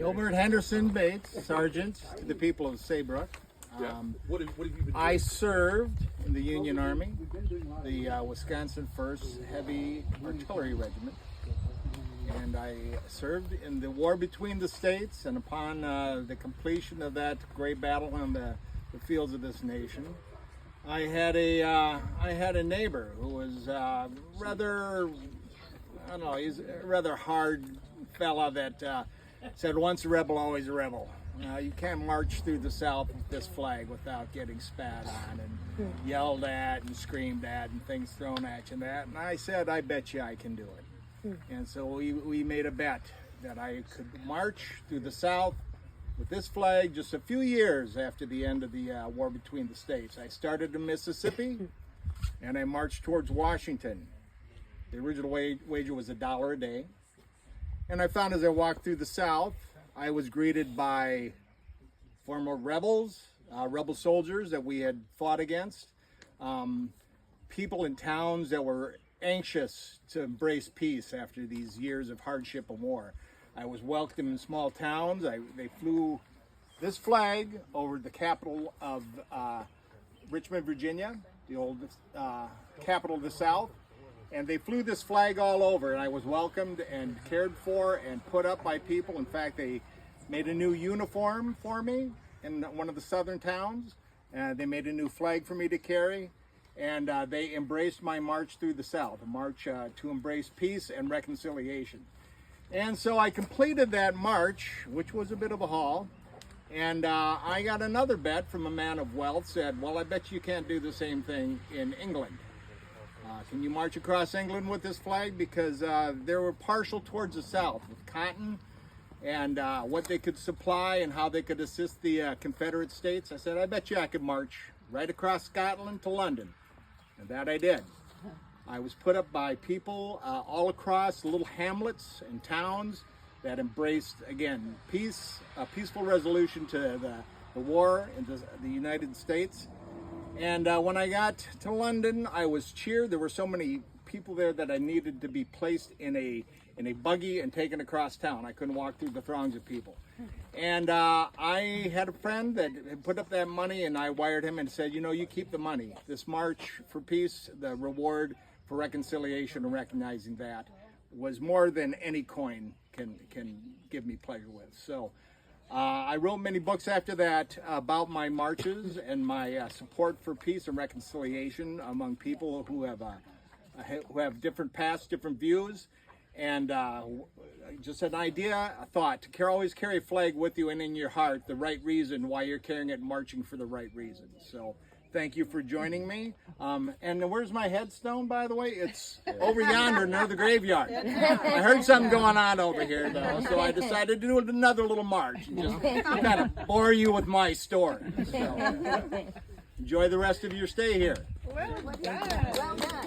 Gilbert Henderson Bates, Sergeant to the people of Saybrook. What have you been I doing? served in the Union Army, the Wisconsin 1st Heavy Artillery Regiment, and I served in the war between the states. And upon the completion of that great battle on the fields of this nation, I had a neighbor who was rather, I don't know, he's a rather hard fella that said, once a rebel, always a rebel. You can't march through the South with this flag without getting spat on and yelled at and screamed at and things thrown at you and that. And I said, I bet you I can do it. And so we made a bet that I could march through the South with this flag just a few years after the end of the war between the states. I started in Mississippi and I marched towards Washington. The original wager was $1 a day. And I found as I walked through the South, I was greeted by former rebels, rebel soldiers that we had fought against, people in towns that were anxious to embrace peace after these years of hardship and war. I was welcomed in small towns. They flew this flag over the capital of Richmond, Virginia, the old capital of the South. And they flew this flag all over, and I was welcomed and cared for and put up by people. In fact, they made a new uniform for me in one of the southern towns. They made a new flag for me to carry, and they embraced my march through the South, a march to embrace peace and reconciliation. And so I completed that march, which was a bit of a haul, and I got another bet from a man of wealth, said, well, I bet you can't do the same thing in England. Can you march across England with this flag? Because they were partial towards the South with cotton and what they could supply and how they could assist the Confederate States. I said, I bet you I could march right across Scotland to London. And that I did. I was put up by people all across little hamlets and towns that embraced, again, peace, a peaceful resolution to the war in the United States. And when I got to London, I was cheered. There were so many people there that I needed to be placed in a buggy and taken across town. I couldn't walk through the throngs of people. And I had a friend that had put up that money, and I wired him and said, you know, you keep the money. This March for Peace, the reward for reconciliation and recognizing that, was more than any coin can give me pleasure with. So I wrote many books after that about my marches and my support for peace and reconciliation among people who have different paths, different views, and just an idea, a thought, to always carry a flag with you and in your heart, the right reason why you're carrying it and marching for the right reason. So thank you for joining me. And where's my headstone, by the way? It's over yonder near the graveyard. I heard something going on over here, though, so I decided to do another little march and just kind of bore you with my story. So, enjoy the rest of your stay here. Well done. Well done.